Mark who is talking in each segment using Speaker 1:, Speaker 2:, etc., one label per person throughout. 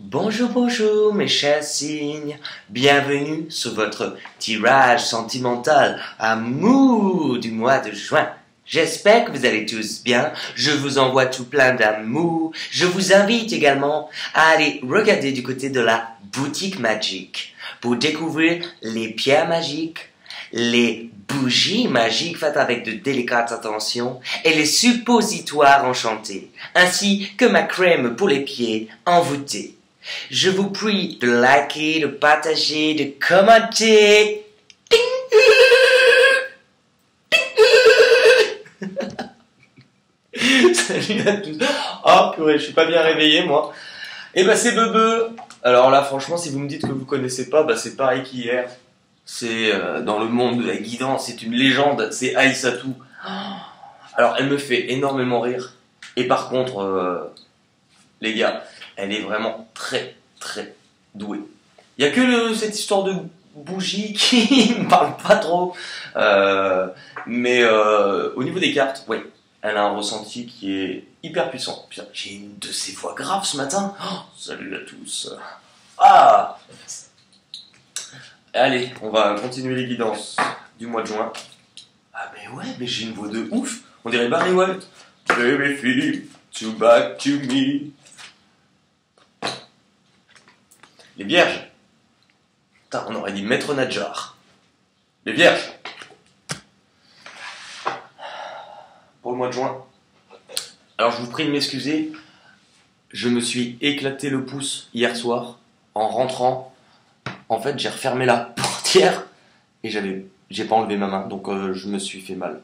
Speaker 1: Bonjour, bonjour mes chers signes, bienvenue sur votre tirage sentimental amour du mois de juin. J'espère que vous allez tous bien, je vous envoie tout plein d'amour. Je vous invite également à aller regarder du côté de la boutique magique pour découvrir les pierres magiques, les bougies magiques faites avec de délicates attentions et les suppositoires enchantés, ainsi que ma crème pour les pieds envoûtés. Je vous prie de liker, de partager, de commenter. Salut à tous. Oh purée, je suis pas bien réveillé moi. Et bah c'est Bebe. Alors là franchement si vous me dites que vous connaissez pas, bah c'est pareil qu'hier. C'est dans le monde de la guidance, c'est une légende, c'est Aïssatou. Alors elle me fait énormément rire. Et par contre, les gars, elle est vraiment très très douée. Il n'y a que cette histoire de bougie qui me parle pas trop. Mais au niveau des cartes, oui, elle a un ressenti qui est hyper puissant. Putain, j'ai une de ces voix graves ce matin. Oh, salut à tous. Ah, allez, on va continuer les guidances du mois de juin. Ah mais ouais, mais j'ai une voix de ouf. On dirait Barry White. Baby, to back to me. Les vierges. Putain, on aurait dit Maître Nadjar. Les vierges. Pour le mois de juin. Alors je vous prie de m'excuser. Je me suis éclaté le pouce hier soir en rentrant. En fait, j'ai refermé la portière et j'ai pas enlevé ma main, donc je me suis fait mal.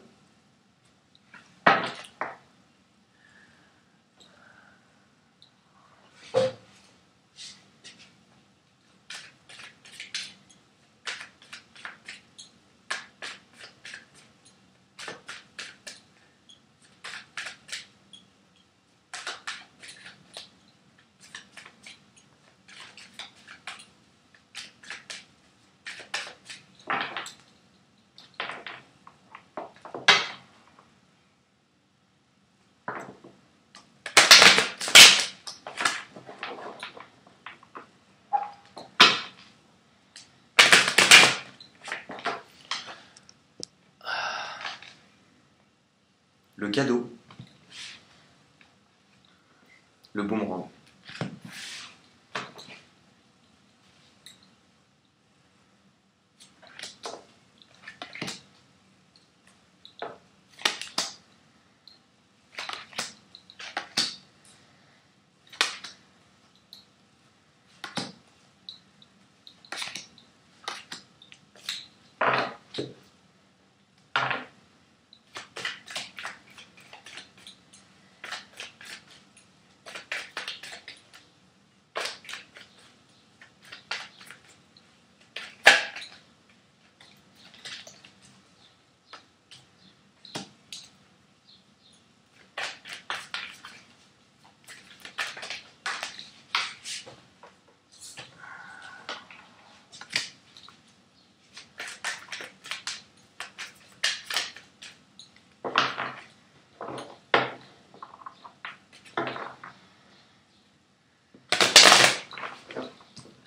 Speaker 1: Le cadeau. Le boomerang.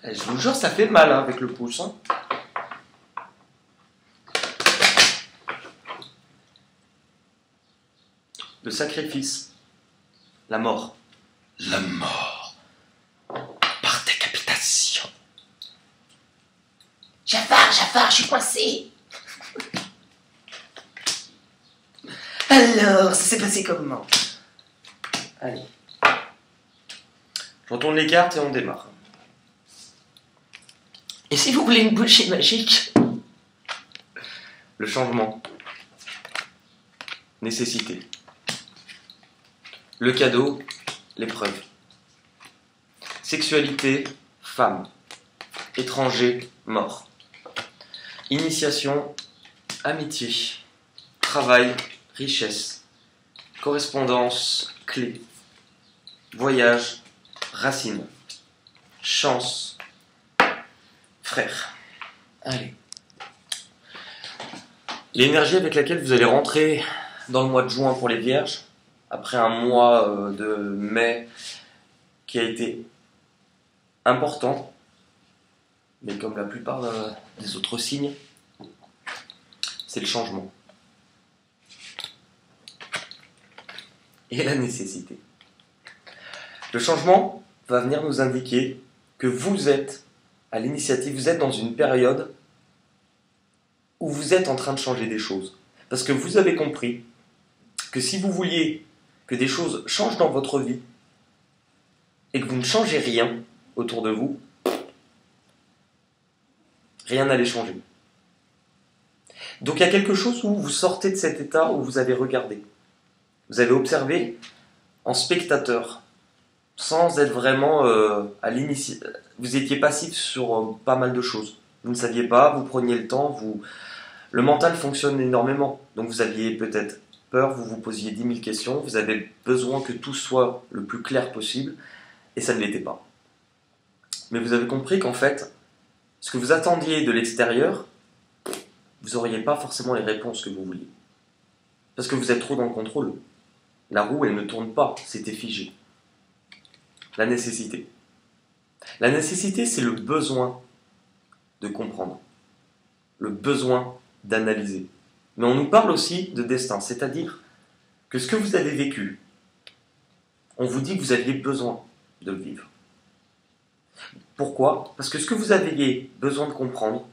Speaker 1: Je vous jure, ça fait mal hein, avec le pouce. Hein. Le sacrifice. La mort. La mort. Par décapitation. Jafar, je suis coincé. Alors, ça s'est passé comment? Allez. Je retourne les cartes et on démarre. Et si vous voulez une bougie magique? Le changement. Nécessité. Le cadeau. L'épreuve. Sexualité. Femme. Étranger. Mort. Initiation. Amitié. Travail. Richesse. Correspondance. Clé. Voyage. Racine. Chance. Frère. Allez. L'énergie avec laquelle vous allez rentrer dans le mois de juin pour les vierges, après un mois de mai qui a été important, mais comme la plupart des autres signes, c'est le changement. Et la nécessité. Le changement va venir nous indiquer que vous êtes à l'initiative, vous êtes dans une période où vous êtes en train de changer des choses. Parce que vous avez compris que si vous vouliez que des choses changent dans votre vie et que vous ne changez rien autour de vous, rien n'allait changer. Donc il y a quelque chose où vous sortez de cet état où vous avez regardé. Vous avez observé en spectateur, sans être vraiment à l'initiative. Vous étiez passif sur pas mal de choses. Vous ne saviez pas, vous preniez le temps, le mental fonctionne énormément. Donc vous aviez peut-être peur, vous vous posiez 10 000 questions, vous avez besoin que tout soit le plus clair possible, et ça ne l'était pas. Mais vous avez compris qu'en fait, ce que vous attendiez de l'extérieur, vous n'auriez pas forcément les réponses que vous vouliez. Parce que vous êtes trop dans le contrôle. La roue, elle ne tourne pas, c'était figé. La nécessité. La nécessité, c'est le besoin de comprendre. Le besoin d'analyser. Mais on nous parle aussi de destin, c'est-à-dire que ce que vous avez vécu, on vous dit que vous aviez besoin de le vivre. Pourquoi? Parce que ce que vous aviez besoin de comprendre,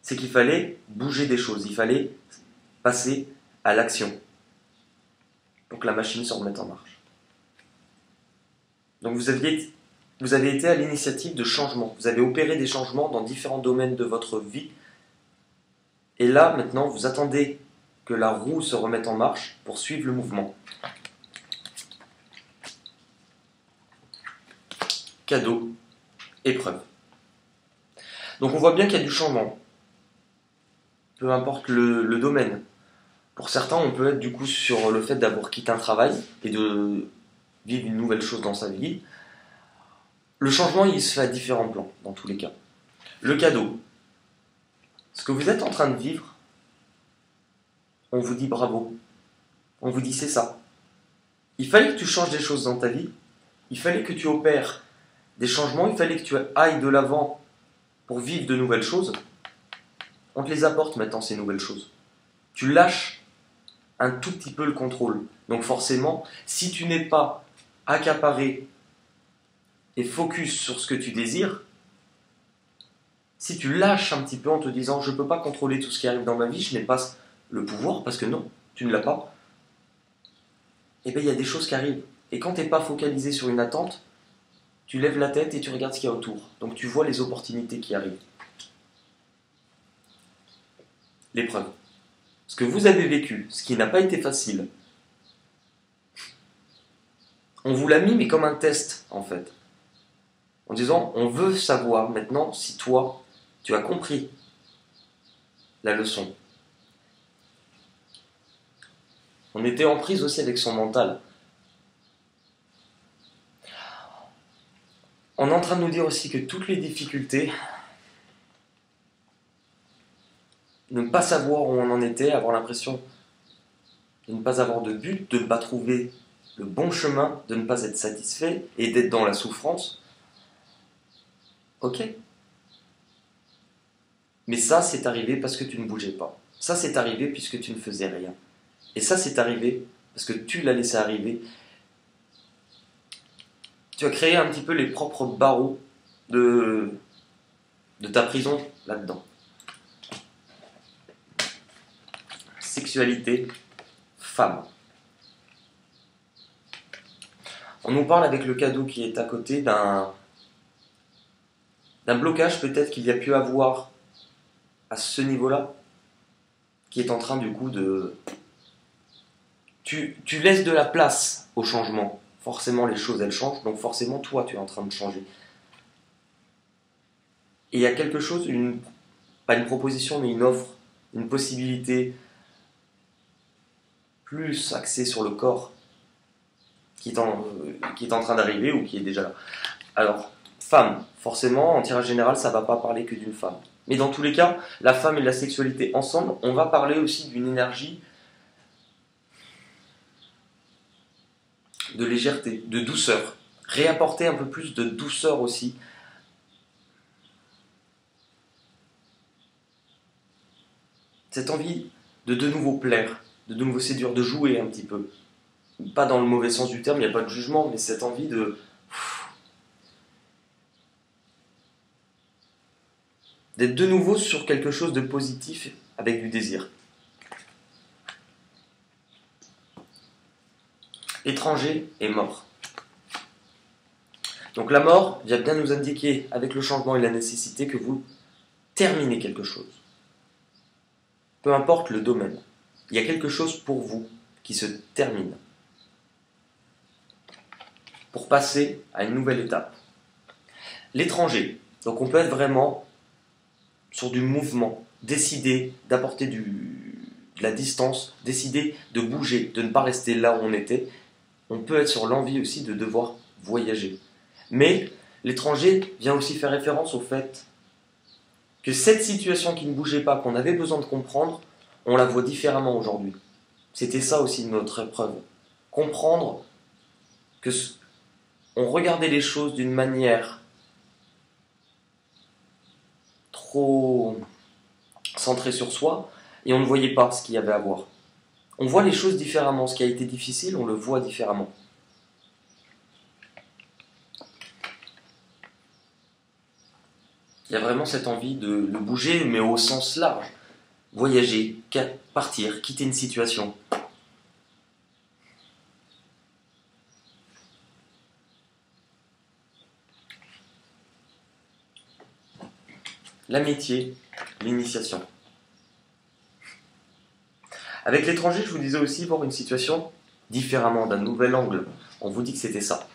Speaker 1: c'est qu'il fallait bouger des choses, il fallait passer à l'action pour que la machine se remette en marche. Donc vous avez été à l'initiative de changements, vous avez opéré des changements dans différents domaines de votre vie, et là maintenant vous attendez que la roue se remette en marche pour suivre le mouvement. Cadeau, épreuve. Donc on voit bien qu'il y a du changement, peu importe le domaine. Pour certains, on peut être du coup sur le fait d'avoir quitté un travail et de vivre une nouvelle chose dans sa vie. Le changement, il se fait à différents plans, dans tous les cas. Le cadeau. Ce que vous êtes en train de vivre, on vous dit bravo. On vous dit c'est ça. Il fallait que tu changes des choses dans ta vie. Il fallait que tu opères des changements. Il fallait que tu ailles de l'avant pour vivre de nouvelles choses. On te les apporte maintenant, ces nouvelles choses. Tu lâches un tout petit peu le contrôle. Donc forcément, si tu n'es pas accaparé et focus sur ce que tu désires, si tu lâches un petit peu en te disant je ne peux pas contrôler tout ce qui arrive dans ma vie, je n'ai pas le pouvoir, parce que non, tu ne l'as pas, et bien il y a des choses qui arrivent. Et quand tu n'es pas focalisé sur une attente, tu lèves la tête et tu regardes ce qu'il y a autour. Donc tu vois les opportunités qui arrivent. L'épreuve. Ce que vous avez vécu, ce qui n'a pas été facile, on vous l'a mis mais comme un test en fait. En disant, on veut savoir maintenant si toi, tu as compris la leçon. On était en prise aussi avec son mental. On est en train de nous dire aussi que toutes les difficultés, ne pas savoir où on en était, avoir l'impression de ne pas avoir de but, de ne pas trouver le bon chemin, de ne pas être satisfait et d'être dans la souffrance. Ok. Mais ça, c'est arrivé parce que tu ne bougeais pas. Ça, c'est arrivé puisque tu ne faisais rien. Et ça, c'est arrivé parce que tu l'as laissé arriver. Tu as créé un petit peu les propres barreaux de ta prison là-dedans. Sexualité, femme. On nous parle avec le cadeau qui est à côté d'un blocage peut-être qu'il y a pu avoir à ce niveau-là, qui est en train du coup de... Tu laisses de la place au changement. Forcément les choses elles changent, donc forcément toi tu es en train de changer. Et il y a quelque chose, pas une proposition mais une offre, une possibilité plus axée sur le corps qui est en train d'arriver ou qui est déjà là. Alors, femme, forcément en tirage général ça ne va pas parler que d'une femme. Mais dans tous les cas, la femme et la sexualité ensemble, on va parler aussi d'une énergie de légèreté, de douceur. réapporter un peu plus de douceur aussi. Cette envie de nouveau plaire, de nouveau séduire, de jouer un petit peu. Pas dans le mauvais sens du terme, il n'y a pas de jugement, mais cette envie d'être de nouveau sur quelque chose de positif avec du désir. Étranger et mort. Donc la mort vient bien nous indiquer, avec le changement et la nécessité, que vous terminez quelque chose. Peu importe le domaine, il y a quelque chose pour vous qui se termine. Pour passer à une nouvelle étape. L'étranger. Donc on peut être vraiment sur du mouvement, décider d'apporter de la distance, décider de bouger, de ne pas rester là où on était. On peut être sur l'envie aussi de devoir voyager. Mais l'étranger vient aussi faire référence au fait que cette situation qui ne bougeait pas, qu'on avait besoin de comprendre, on la voit différemment aujourd'hui. C'était ça aussi notre épreuve. Comprendre que on regardait les choses d'une manière trop centrée sur soi et on ne voyait pas ce qu'il y avait à voir. On voit les choses différemment. Ce qui a été difficile, on le voit différemment. Il y a vraiment cette envie de bouger, mais au sens large. Voyager, partir, quitter une situation. L'amitié, l'initiation. Avec l'étranger, je vous disais aussi voir une situation différemment, d'un nouvel angle. On vous dit que c'était ça.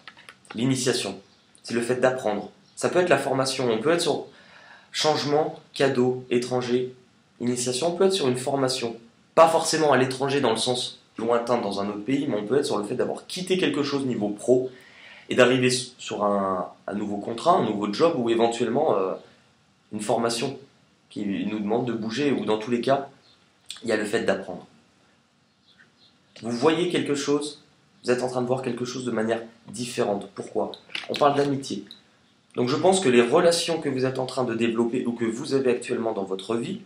Speaker 1: L'initiation, c'est le fait d'apprendre. Ça peut être la formation, on peut être sur changement, cadeau, étranger, initiation, on peut être sur une formation. Pas forcément à l'étranger dans le sens lointain dans un autre pays, mais on peut être sur le fait d'avoir quitté quelque chose niveau pro et d'arriver sur un nouveau contrat, un nouveau job ou éventuellement une formation qui nous demande de bouger ou dans tous les cas, il y a le fait d'apprendre. Vous voyez quelque chose, vous êtes en train de voir quelque chose de manière différente. Pourquoi? On parle d'amitié. Donc je pense que les relations que vous êtes en train de développer ou que vous avez actuellement dans votre vie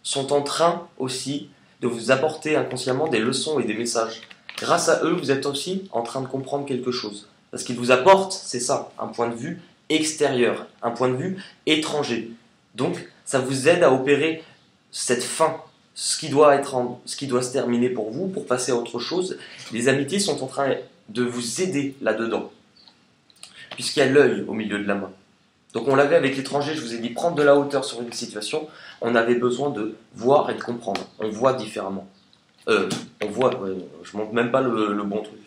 Speaker 1: sont en train aussi de vous apporter inconsciemment des leçons et des messages. Grâce à eux, vous êtes aussi en train de comprendre quelque chose. Parce qu'ils vous apportent, c'est ça, un point de vue extérieur, un point de vue étranger. Donc ça vous aide à opérer cette fin, ce qui doit se terminer pour vous, pour passer à autre chose. Les amitiés sont en train de vous aider là-dedans, puisqu'il y a l'œil au milieu de la main. Donc on l'avait avec l'étranger, je vous ai dit prendre de la hauteur sur une situation, on avait besoin de voir et de comprendre. On voit différemment. On voit, ouais, je montre même pas le bon truc.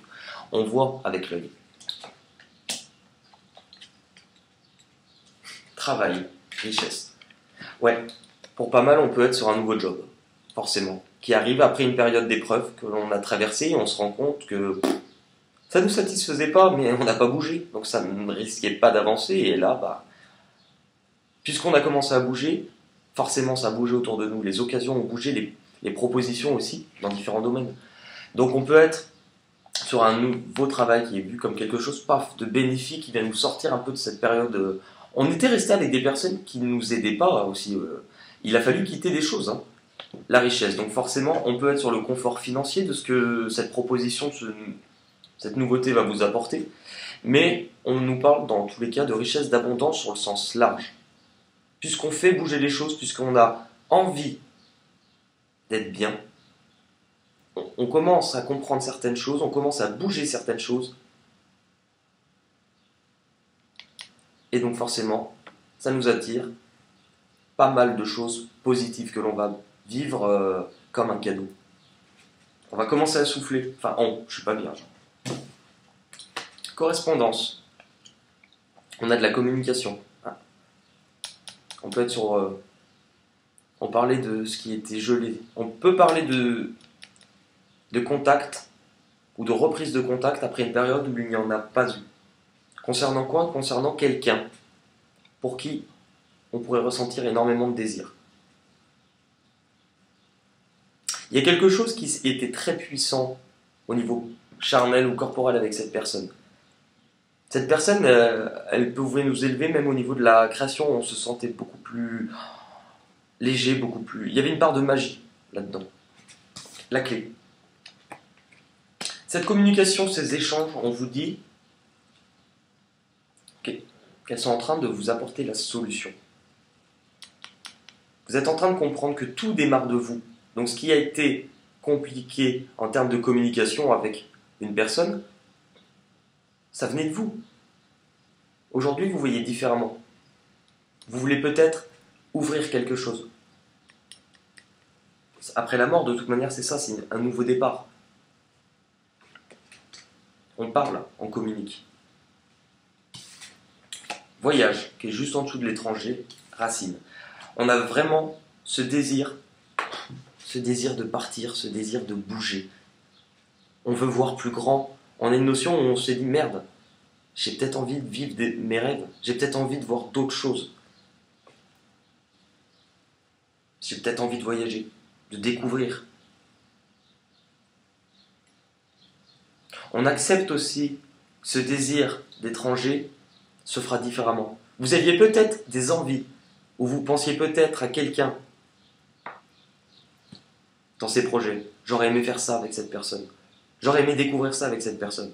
Speaker 1: On voit avec l'œil. Travail, richesse. Ouais, pour pas mal, on peut être sur un nouveau job, forcément, qui arrive après une période d'épreuve que l'on a traversée et on se rend compte que ça ne nous satisfaisait pas, mais on n'a pas bougé, donc ça ne risquait pas d'avancer, et là, puisqu'on a commencé à bouger, forcément ça a bougé autour de nous, les occasions ont bougé, les propositions aussi, dans différents domaines. Donc on peut être sur un nouveau travail qui est vu comme quelque chose, paf, de bénéfique, qui vient nous sortir un peu de cette période. On était resté avec des personnes qui ne nous aidaient pas aussi. Il a fallu quitter des choses, hein. La richesse, donc forcément on peut être sur le confort financier de ce que cette proposition, cette nouveauté va vous apporter, mais on nous parle dans tous les cas de richesse, d'abondance sur le sens large. Puisqu'on fait bouger les choses, puisqu'on a envie d'être bien, on commence à comprendre certaines choses, on commence à bouger certaines choses, et donc forcément, ça nous attire pas mal de choses positives que l'on va vivre comme un cadeau. On va commencer à souffler, enfin je suis pas bien. Correspondance. On a de la communication. On peut être sur... on parlait de ce qui était gelé. On peut parler de contact ou de reprise de contact après une période où il n'y en a pas eu. Concernant quoi? Concernant quelqu'un pour qui on pourrait ressentir énormément de désir. Il y a quelque chose qui était très puissant au niveau charnel ou corporel avec cette personne. Cette personne, elle pouvait nous élever même au niveau de la création, on se sentait beaucoup plus léger, beaucoup plus... Il y avait une part de magie là-dedans. La clé. Cette communication, ces échanges, on vous dit qu'elles sont en train de vous apporter la solution. Vous êtes en train de comprendre que tout démarre de vous. Donc ce qui a été compliqué en termes de communication avec une personne, ça venait de vous. Aujourd'hui, vous voyez différemment. Vous voulez peut-être ouvrir quelque chose. Après la mort, de toute manière, c'est ça, c'est un nouveau départ. On parle, on communique. Voyage, qui est juste en dessous de l'étranger, racine. On a vraiment ce désir de partir, ce désir de bouger. On veut voir plus grand. On a une notion où on s'est dit, merde, j'ai peut-être envie de vivre mes rêves, j'ai peut-être envie de voir d'autres choses. J'ai peut-être envie de voyager, de découvrir. On accepte aussi ce désir d'étranger se fera différemment. Vous aviez peut-être des envies, ou vous pensiez peut-être à quelqu'un dans ces projets. J'aurais aimé faire ça avec cette personne. J'aurais aimé découvrir ça avec cette personne.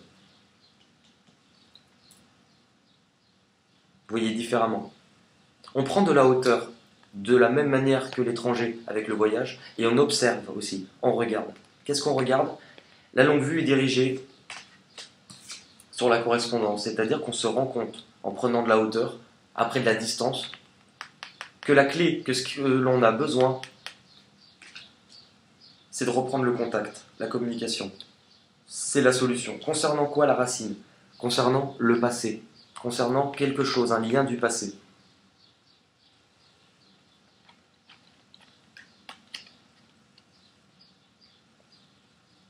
Speaker 1: Vous voyez différemment. On prend de la hauteur, de la même manière que l'étranger avec le voyage, et on observe aussi, on regarde. Qu'est-ce qu'on regarde? La longue vue est dirigée sur la correspondance, c'est-à-dire qu'on se rend compte, en prenant de la hauteur, après de la distance, que la clé, que ce que l'on a besoin, c'est de reprendre le contact, la communication. C'est la solution. Concernant quoi? La racine. Concernant le passé. Concernant quelque chose, un lien du passé.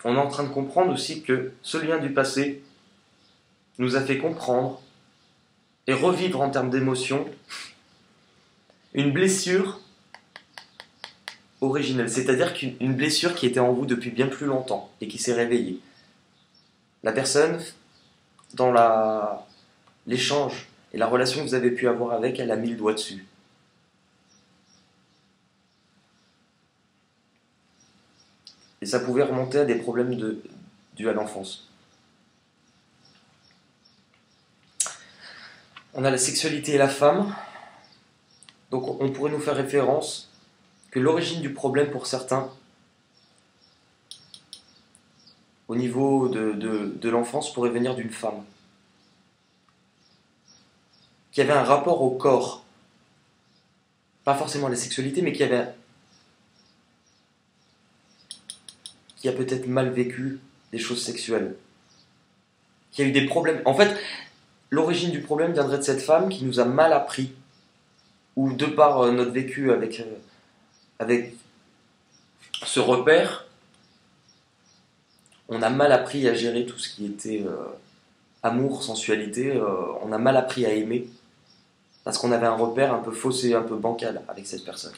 Speaker 1: On est en train de comprendre aussi que ce lien du passé nous a fait comprendre et revivre en termes d'émotion une blessure originelle, c'est-à-dire qu'une blessure qui était en vous depuis bien plus longtemps et qui s'est réveillée. La personne, dans l'échange et la relation que vous avez pu avoir avec, elle a mis le doigt dessus. Et ça pouvait remonter à des problèmes dus à l'enfance. On a la sexualité et la femme. Donc on pourrait nous faire référence que l'origine du problème pour certains, au niveau de l'enfance, pourrait venir d'une femme. Qui avait un rapport au corps. Pas forcément à la sexualité, mais qui a peut-être mal vécu des choses sexuelles. Qui a eu des problèmes. En fait, l'origine du problème viendrait de cette femme qui nous a mal appris, ou de par notre vécu avec ce repère, on a mal appris à gérer tout ce qui était amour, sensualité, on a mal appris à aimer, parce qu'on avait un repère un peu faussé, un peu bancal avec cette personne.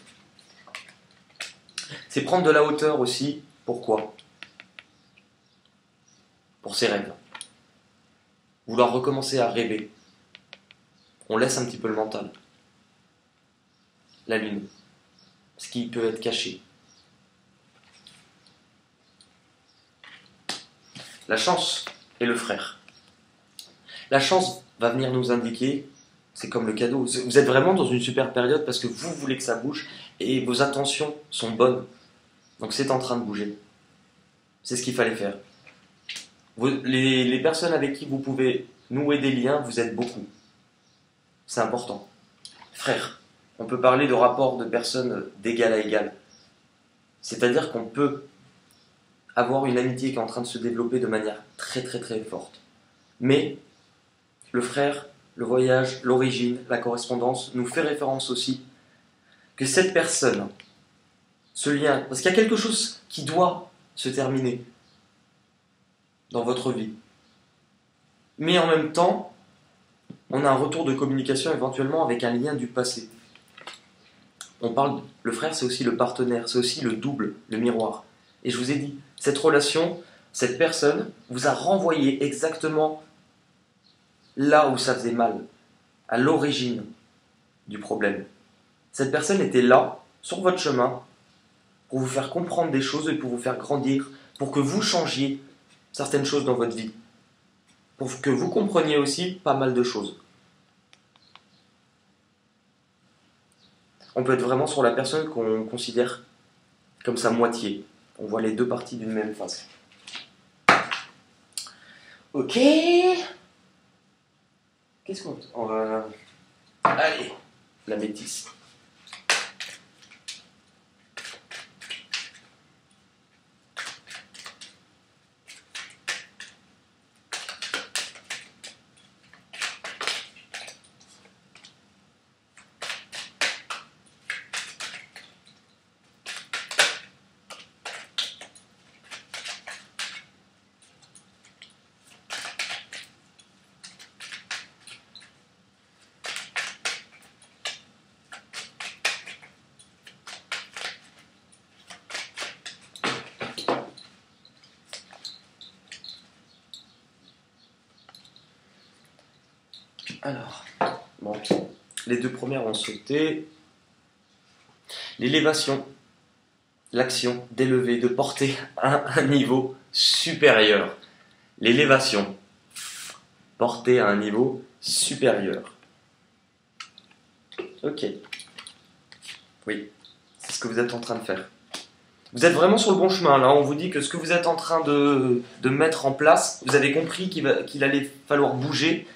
Speaker 1: C'est prendre de la hauteur aussi. Pourquoi? Pour ses rêves. Vouloir recommencer à rêver. On laisse un petit peu le mental. La lune. Ce qui peut être caché. La chance et le frère. La chance va venir nous indiquer, c'est comme le cadeau. Vous êtes vraiment dans une super période parce que vous voulez que ça bouge et vos intentions sont bonnes. Donc c'est en train de bouger. C'est ce qu'il fallait faire. Les personnes avec qui vous pouvez nouer des liens, vous êtes beaucoup. C'est important. Frère, on peut parler de rapport de personnes d'égal à égal. C'est-à-dire qu'on peut avoir une amitié qui est en train de se développer de manière très très très forte. Mais le frère, le voyage, l'origine, la correspondance nous fait référence aussi que cette personne, ce lien, parce qu'il y a quelque chose qui doit se terminer dans votre vie. Mais en même temps, on a un retour de communication éventuellement avec un lien du passé. On parle, le frère c'est aussi le partenaire, c'est aussi le double, le miroir. Et je vous ai dit, cette relation, cette personne vous a renvoyé exactement là où ça faisait mal, à l'origine du problème. Cette personne était là, sur votre chemin, pour vous faire comprendre des choses et pour vous faire grandir, pour que vous changiez certaines choses dans votre vie, pour que vous compreniez aussi pas mal de choses. On peut être vraiment sur la personne qu'on considère comme sa moitié. On voit les deux parties d'une même face. Ok. Qu'est-ce qu'on va... Allez, la métisse. Alors, bon, les deux premières ont sauté. L'élévation, l'action d'élever, de porter à un niveau supérieur. L'élévation, porter à un niveau supérieur. Ok. Oui, c'est ce que vous êtes en train de faire. Vous êtes vraiment sur le bon chemin, là. On vous dit que ce que vous êtes en train de mettre en place, vous avez compris qu'il allait falloir bouger.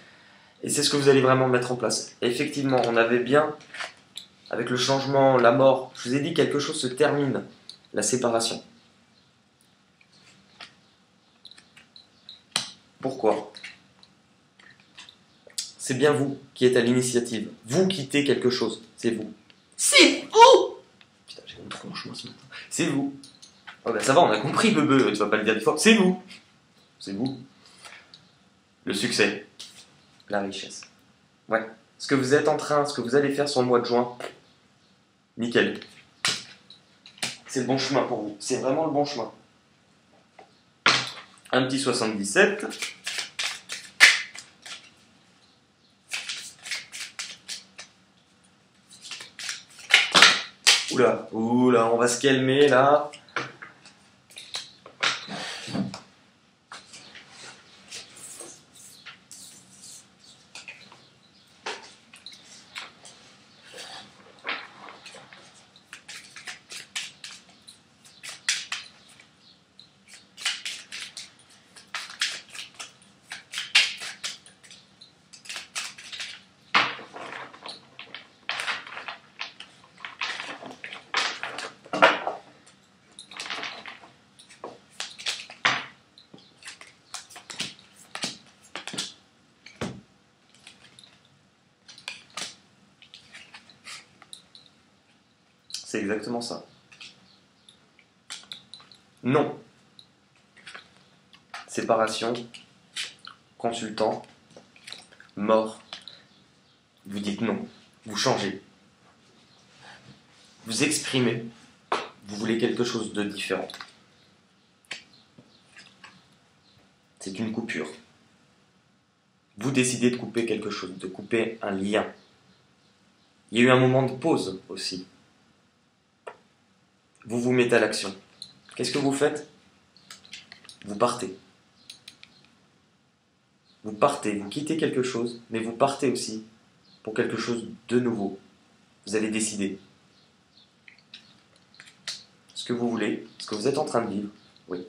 Speaker 1: Et c'est ce que vous allez vraiment mettre en place. Et effectivement, on avait bien, avec le changement, la mort, je vous ai dit quelque chose se termine, la séparation. Pourquoi? C'est bien vous qui êtes à l'initiative. Vous quittez quelque chose, c'est vous. C'est vous! Putain, j'ai une tronche moi ce matin. C'est vous. Oh ben ça va, on a compris, bebe, tu vas pas le dire 10 fois. C'est vous. C'est vous. Le succès. La richesse. Ouais. Ce que vous êtes en train, ce que vous allez faire sur le mois de juin, nickel. C'est le bon chemin pour vous. C'est vraiment le bon chemin. Un petit 77. Oula, oula, on va se calmer là. C'est exactement ça. Non. Séparation, consultant, mort. Vous dites non. Vous changez. Vous exprimez. Vous voulez quelque chose de différent. C'est une coupure. Vous décidez de couper quelque chose, de couper un lien. Il y a eu un moment de pause aussi. Vous vous mettez à l'action. Qu'est-ce que vous faites? Vous partez. Vous partez, vous quittez quelque chose, mais vous partez aussi pour quelque chose de nouveau. Vous allez décider. Ce que vous voulez, ce que vous êtes en train de vivre, oui.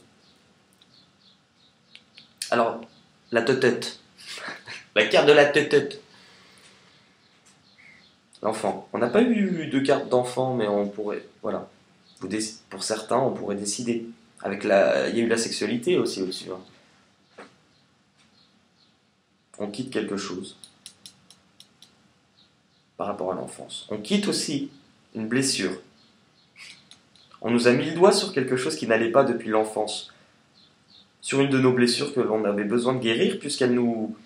Speaker 1: Alors, la tête. La carte de la tête. L'enfant. On n'a pas eu de carte d'enfant, mais on pourrait, voilà. Pour certains, on pourrait décider. Il y a eu la sexualité aussi au-dessus. Hein. On quitte quelque chose par rapport à l'enfance. On quitte aussi une blessure. On nous a mis le doigt sur quelque chose qui n'allait pas depuis l'enfance. Sur une de nos blessures que l'on avait besoin de guérir, puisqu'elle nous...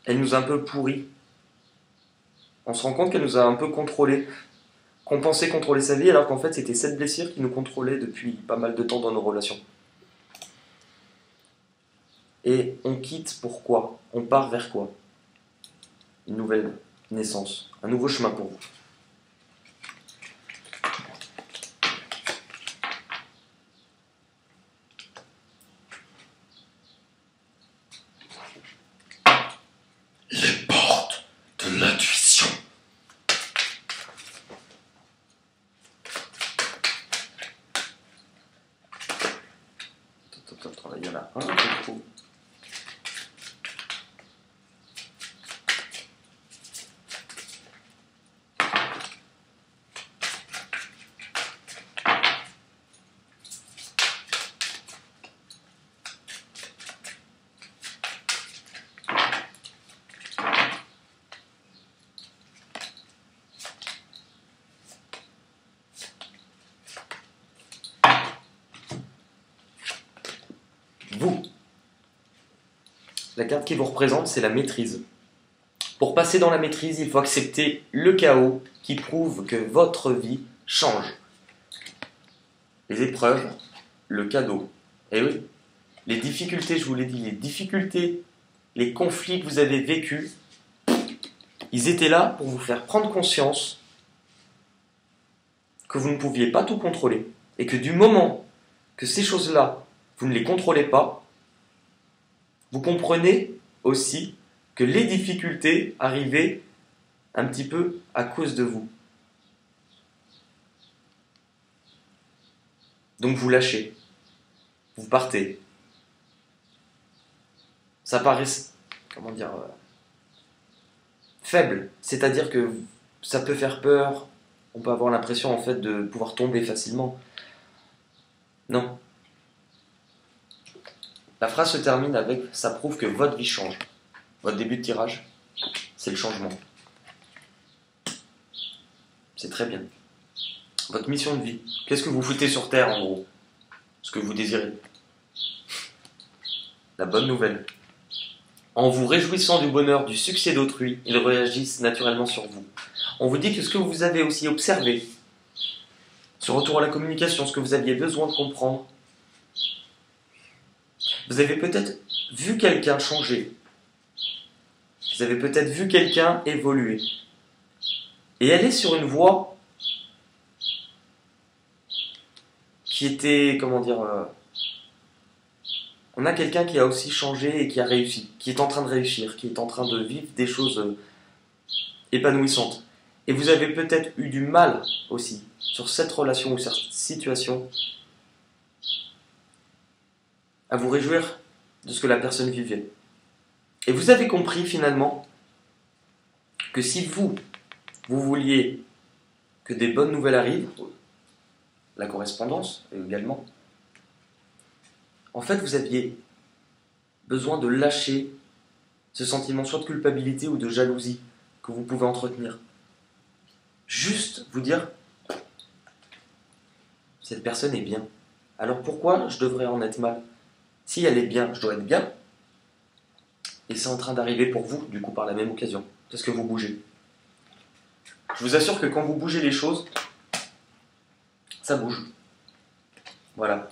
Speaker 1: Elle nous a un peu pourris. On se rend compte qu'elle nous a un peu contrôlés. Qu'on pensait contrôler sa vie, alors qu'en fait c'était cette blessure qui nous contrôlait depuis pas mal de temps dans nos relations. Et on quitte pourquoi? On part vers quoi? Une nouvelle naissance, un nouveau chemin pour vous.
Speaker 2: Les portes de l'intuition.
Speaker 1: Attends, là, il y en a un peu trop. Vous. La carte qui vous représente, c'est la maîtrise. Pour passer dans la maîtrise, il faut accepter le chaos qui prouve que votre vie change. Les épreuves, le cadeau. Et oui, les difficultés, je vous l'ai dit, les difficultés, les conflits que vous avez vécus, ils étaient là pour vous faire prendre conscience que vous ne pouviez pas tout contrôler. Et que du moment que ces choses-là, vous ne les contrôlez pas, vous comprenez aussi que les difficultés arrivaient un petit peu à cause de vous. Donc vous lâchez, vous partez. Ça paraît, faible, c'est-à-dire que ça peut faire peur, on peut avoir l'impression en fait de pouvoir tomber facilement. Non. La phrase se termine avec « ça prouve que votre vie change ». Votre début de tirage, c'est le changement. C'est très bien. Votre mission de vie, qu'est-ce que vous foutez sur Terre en gros? Ce que vous désirez. La bonne nouvelle. En vous réjouissant du bonheur, du succès d'autrui, ils réagissent naturellement sur vous. On vous dit que ce que vous avez aussi observé, ce retour à la communication, ce que vous aviez besoin de comprendre, vous avez peut-être vu quelqu'un changer. Vous avez peut-être vu quelqu'un évoluer. Et aller sur une voie qui était, on a quelqu'un qui a aussi changé et qui a réussi, qui est en train de réussir, qui est en train de vivre des choses épanouissantes. Et vous avez peut-être eu du mal aussi sur cette relation ou cette situation à vous réjouir de ce que la personne vivait. Et vous avez compris finalement que si vous vouliez que des bonnes nouvelles arrivent, la correspondance également, en fait vous aviez besoin de lâcher ce sentiment soit de culpabilité ou de jalousie que vous pouvez entretenir. Juste vous dire, cette personne est bien. Alors pourquoi je devrais en être mal? Si elle est bien, je dois être bien. Et c'est en train d'arriver pour vous, du coup, par la même occasion. Parce que vous bougez. Je vous assure que quand vous bougez les choses, ça bouge. Voilà.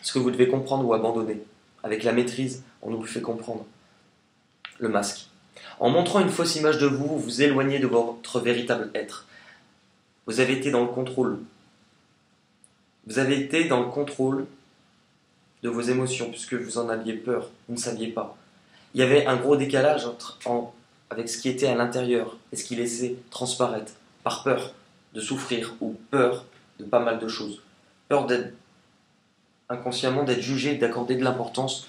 Speaker 1: Ce que vous devez comprendre ou abandonner. Avec la maîtrise, on nous le fait comprendre. Le masque. En montrant une fausse image de vous, vous vous éloignez de votre véritable être. Vous avez été dans le contrôle. Vous avez été dans le contrôle de vos émotions, puisque vous en aviez peur, vous ne saviez pas. Il y avait un gros décalage avec ce qui était à l'intérieur et ce qui laissait transparaître, par peur de souffrir ou peur de pas mal de choses. Peur inconsciemment d'être jugé, d'accorder de l'importance,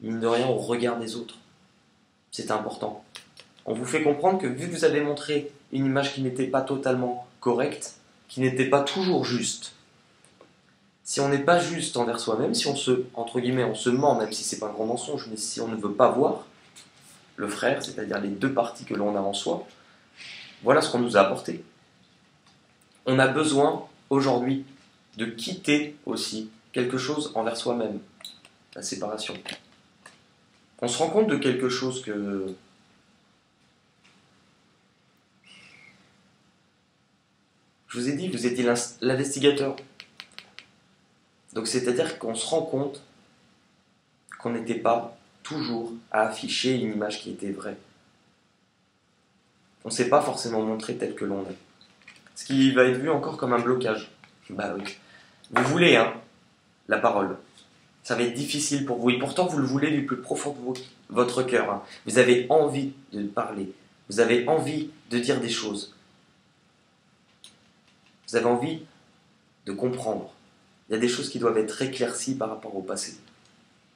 Speaker 1: mine de rien, au regard des autres. C'est important. On vous fait comprendre que vu que vous avez montré une image qui n'était pas totalement correcte, qui n'était pas toujours juste, si on n'est pas juste envers soi-même, si on entre guillemets, on se ment, même si c'est pas un grand mensonge, mais si on ne veut pas voir le frère, c'est-à-dire les deux parties que l'on a en soi, voilà ce qu'on nous a apporté. On a besoin aujourd'hui de quitter aussi quelque chose envers soi-même, la séparation. On se rend compte de quelque chose que je vous ai dit, vous étiez l'investigateur. Donc c'est-à-dire qu'on se rend compte qu'on n'était pas toujours à afficher une image qui était vraie. On ne s'est pas forcément montré tel que l'on est. Ce qui va être vu encore comme un blocage. Bah oui. Vous voulez, hein, la parole. Ça va être difficile pour vous. Et pourtant, vous le voulez du plus profond de votre cœur. Hein. Vous avez envie de parler. Vous avez envie de dire des choses. Vous avez envie de comprendre. Il y a des choses qui doivent être éclaircies par rapport au passé.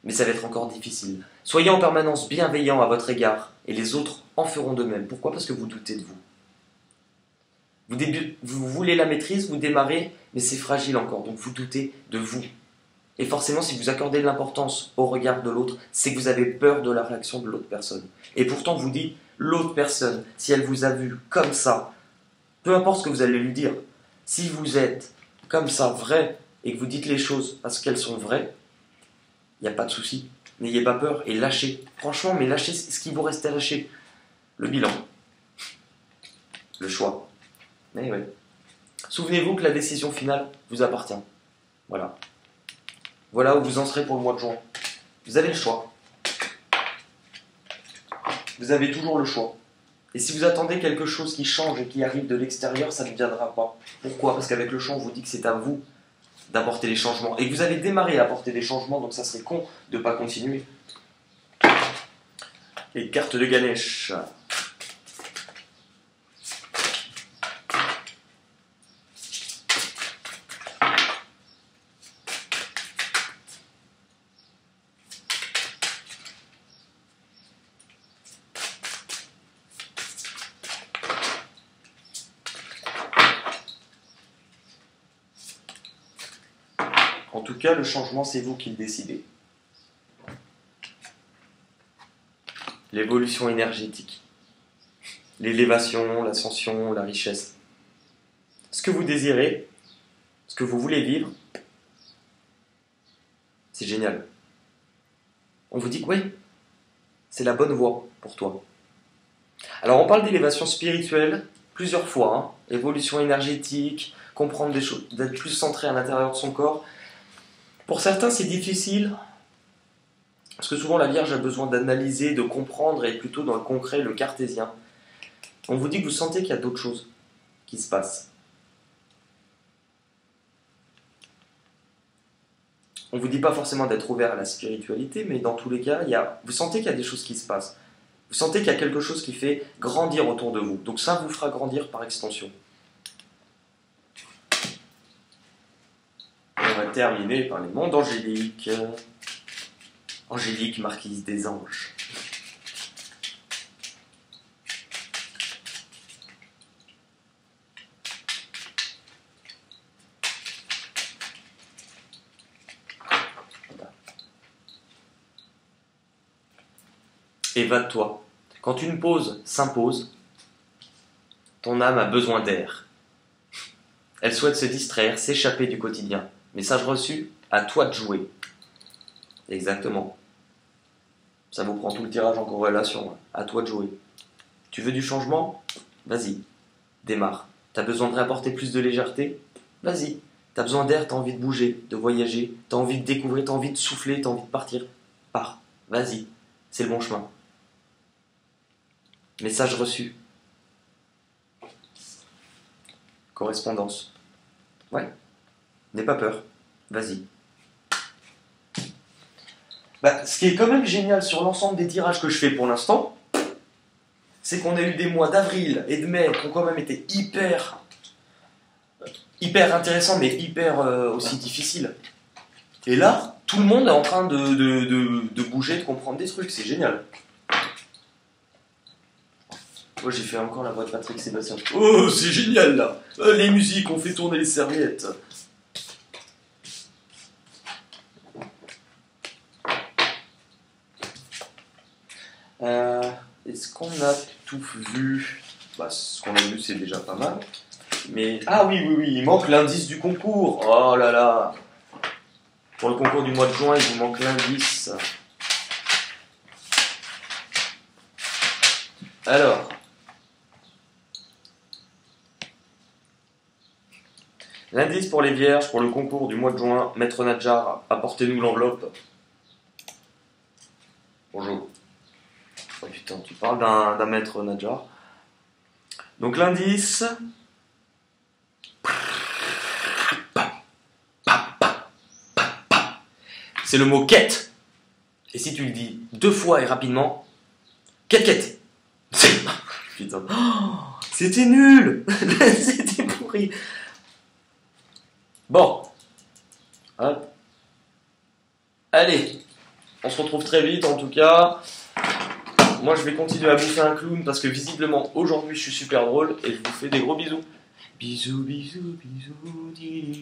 Speaker 1: Mais ça va être encore difficile. Soyez en permanence bienveillant à votre égard, et les autres en feront de même. Pourquoi? Parce que vous doutez de vous. Vous voulez la maîtrise, vous démarrez, mais c'est fragile encore, donc vous doutez de vous. Et forcément, si vous accordez de l'importance au regard de l'autre, c'est que vous avez peur de la réaction de l'autre personne. Et pourtant, vous dites, l'autre personne, si elle vous a vu comme ça, peu importe ce que vous allez lui dire, si vous êtes comme ça, vrai, et que vous dites les choses parce qu'elles sont vraies, il n'y a pas de souci. N'ayez pas peur et lâchez. Franchement, mais lâchez ce qui vous reste à lâcher. Le bilan. Le choix. Mais ouais. Souvenez-vous que la décision finale vous appartient. Voilà. Voilà où vous en serez pour le mois de juin. Vous avez le choix. Vous avez toujours le choix. Et si vous attendez quelque chose qui change et qui arrive de l'extérieur, ça ne viendra pas. Pourquoi? Parce qu'avec le chant, on vous dit que c'est à vous d'apporter les changements. Et que vous avez démarré à apporter des changements, donc ça serait con de ne pas continuer. Les cartes de Ganesh. En tout cas, le changement, c'est vous qui le décidez. L'évolution énergétique, l'élévation, l'ascension, la richesse. Ce que vous désirez, ce que vous voulez vivre, c'est génial. On vous dit que oui, c'est la bonne voie pour toi. Alors on parle d'élévation spirituelle plusieurs fois, hein. Évolution énergétique, comprendre des choses, d'être plus centré à l'intérieur de son corps. Pour certains, c'est difficile, parce que souvent la Vierge a besoin d'analyser, de comprendre, et plutôt dans le concret, le cartésien. On vous dit que vous sentez qu'il y a d'autres choses qui se passent. On ne vous dit pas forcément d'être ouvert à la spiritualité, mais dans tous les cas, vous sentez qu'il y a des choses qui se passent. Vous sentez qu'il y a quelque chose qui fait grandir autour de vous. Donc ça vous fera grandir par extension. On va terminer par les mondes angéliques. Angélique, marquise des anges. Évade-toi. Quand une pause s'impose, ton âme a besoin d'air. Elle souhaite se distraire, s'échapper du quotidien. Message reçu, à toi de jouer. Exactement. Ça vous prend tout le tirage en corrélation. Hein. À toi de jouer. Tu veux du changement? Vas-y. Démarre. T'as besoin de réapporter plus de légèreté? Vas-y. T'as besoin d'air, t'as envie de bouger, de voyager, t'as envie de découvrir, t'as envie de souffler, t'as envie de partir. Pars. Vas-y. C'est le bon chemin. Message reçu. Correspondance. Ouais. N'aie pas peur. Vas-y. Ce qui est quand même génial sur l'ensemble des tirages que je fais pour l'instant, c'est qu'on a eu des mois d'avril et de mai qui ont quand même été hyper intéressants, mais hyper aussi difficiles. Et là, tout le monde est en train de bouger, de comprendre des trucs. C'est génial. Moi, j'ai fait encore la voix de Patrick Sébastien. Oh, c'est génial, là. Les musiques, on fait tourner les serviettes. Est-ce qu'on a tout vu? Ce qu'on a vu, c'est déjà pas mal. Mais... Ah oui, il manque l'indice du concours. Oh là là. Pour le concours du mois de juin, il vous manque l'indice. Alors... L'indice pour les vierges, pour le concours du mois de juin, Maître Nadjar, apportez-nous l'enveloppe. Bonjour. Oh putain, tu parles d'un maître Nadjar. Donc l'indice. C'est le mot quête. Et si tu le dis 2 fois et rapidement, quête. Putain. Oh, c'était nul. C'était pourri. Bon. Hop. Allez. On se retrouve très vite en tout cas. Moi je vais continuer à bouffer un clown parce que visiblement aujourd'hui je suis super drôle et je vous fais des gros bisous. Bisous, bisous, bisous.